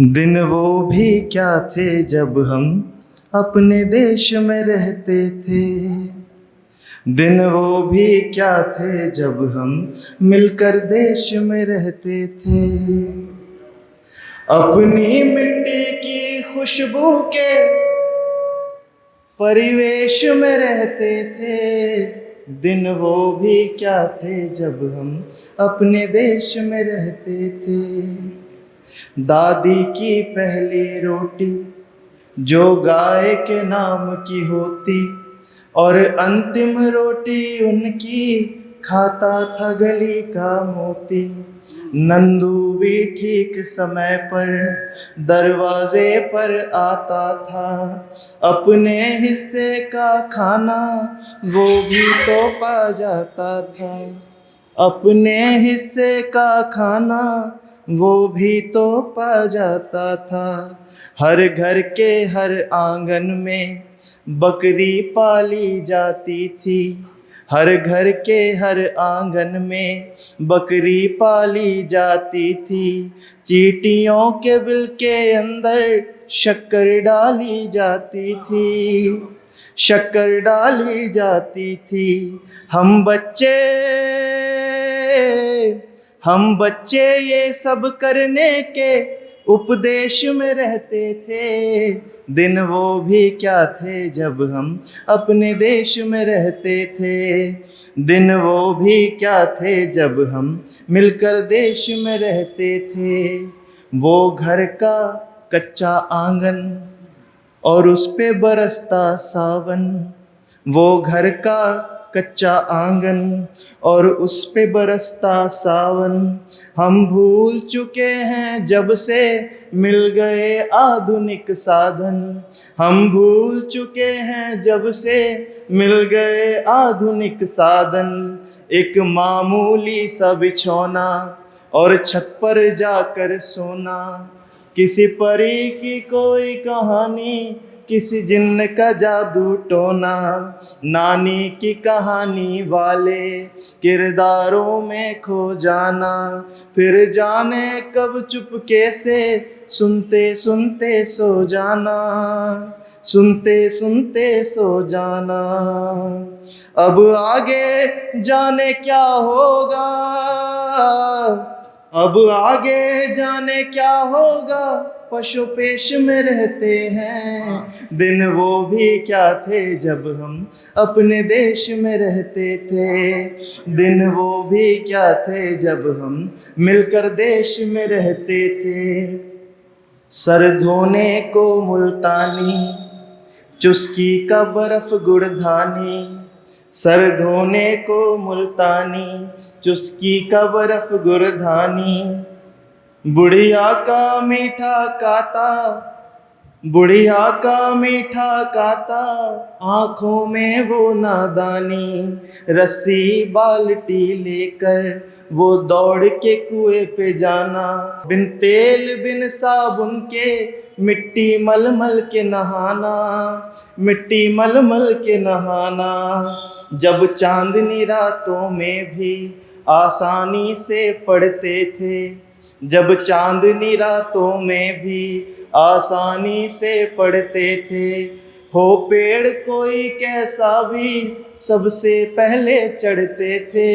दिन वो भी क्या थे जब हम अपने देश में रहते थे। दिन वो भी क्या थे जब हम मिलकर देश में रहते थे। अपनी मिट्टी की खुशबू के परिवेश में रहते थे। दिन वो भी क्या थे जब हम अपने देश में रहते थे। दादी की पहली रोटी जो गाय के नाम की होती, और अंतिम रोटी उनकी खाता था गली का मोती। नंदू भी ठीक समय पर दरवाजे पर आता था, अपने हिस्से का खाना वो भी तो पा जाता था। अपने हिस्से का खाना वो भी तो पा जाता था। हर घर के हर आंगन में बकरी पाली जाती थी। हर घर के हर आंगन में बकरी पाली जाती थी। चींटियों के बिल के अंदर शक्कर डाली जाती थी। शक्कर डाली जाती थी। हम बच्चे हम बच्चे ये सब करने के उपदेश में रहते थे। दिन वो भी क्या थे जब हम अपने देश में रहते थे। दिन वो भी क्या थे जब हम मिलकर देश में रहते थे। वो घर का कच्चा आंगन और उस पे बरसता सावन। वो घर का कच्चा आंगन और उस पे बरसता सावन। हम भूल चुके हैं जब से मिल गए आधुनिक साधन। हम भूल चुके हैं जब से मिल गए आधुनिक साधन। एक मामूली सा बिछौना और छत पर जाकर सोना। किसी परी की कोई कहानी, किसी जिन्न का जादू टोना। नानी की कहानी वाले किरदारों में खो जाना। फिर जाने कब चुपके से सुनते सुनते सो जाना। सुनते सुनते सो जाना। अब आगे जाने क्या होगा। अब आगे जाने क्या होगा। पशु पेश में रहते हैं। दिन वो भी क्या थे जब हम अपने देश में रहते थे। दिन वो भी क्या थे जब हम मिलकर देश में रहते थे। सर धोने को मुल्तानी, चुस्की का बर्फ गुड़धानी। सर धोने को मुल्तानी, चुस्की का बर्फ गुड़धानी। बुढ़िया का मीठा काता, बुढ़िया का मीठा काता। आंखों में वो नादानी। रस्सी बाल्टी लेकर वो दौड़ के कुएं पे जाना। बिन तेल बिन साबुन के मिट्टी मल मल के नहाना। मिट्टी मल मल के नहाना। जब चांदनी रातों में भी आसानी से पढ़ते थे। जब चांदनी रातों में भी आसानी से पढ़ते थे। हो पेड़ कोई कैसा भी सबसे पहले चढ़ते थे।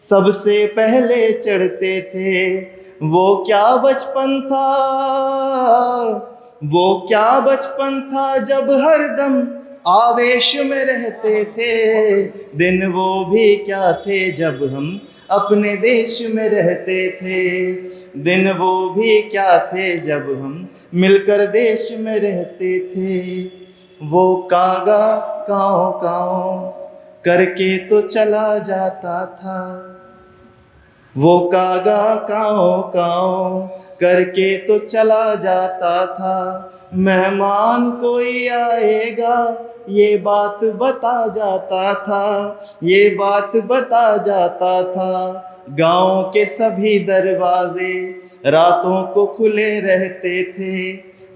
सबसे पहले चढ़ते थे। वो क्या बचपन था, वो क्या बचपन था जब हरदम आवेश में रहते थे। दिन वो भी क्या थे जब हम अपने देश में रहते थे। दिन वो भी क्या थे जब हम मिलकर देश में रहते थे। वो कागा काँव काँव करके तो चला जाता था। वो कागा काँव काँव करके तो चला जाता था। मेहमान कोई आएगा ये बात बता जाता था। ये बात बता जाता था। गांव के सभी दरवाजे रातों को खुले रहते थे।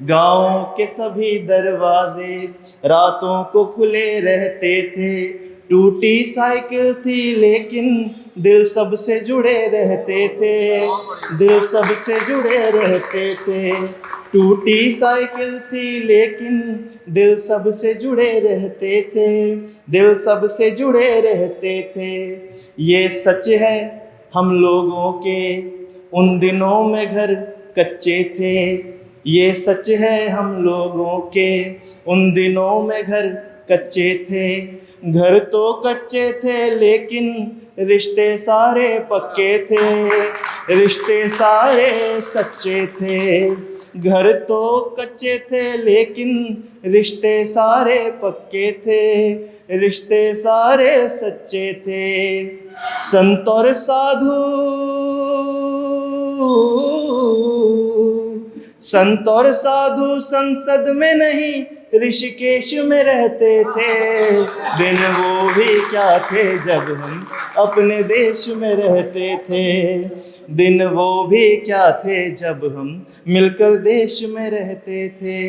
गांव के सभी दरवाजे रातों को खुले रहते थे। टूटी साइकिल थी लेकिन दिल सबसे जुड़े रहते थे, दिल सबसे जुड़े रहते थे। टूटी साइकिल थी लेकिन दिल सबसे जुड़े रहते थे, दिल सबसे जुड़े रहते थे। ये सच है हम लोगों के उन दिनों में घर कच्चे थे, ये सच है हम लोगों के उन दिनों में घर कच्चे थे। घर तो कच्चे थे लेकिन रिश्ते सारे पक्के थे, रिश्ते सारे सच्चे थे। घर तो कच्चे थे लेकिन रिश्ते सारे पक्के थे, रिश्ते सारे सच्चे थे। संत और साधु, संत और साधु संसद में नहीं ऋषिकेश में रहते थे। दिन वो भी क्या थे जब हम अपने देश में रहते थे, दिन वो भी क्या थे जब हम मिलकर देश में रहते थे।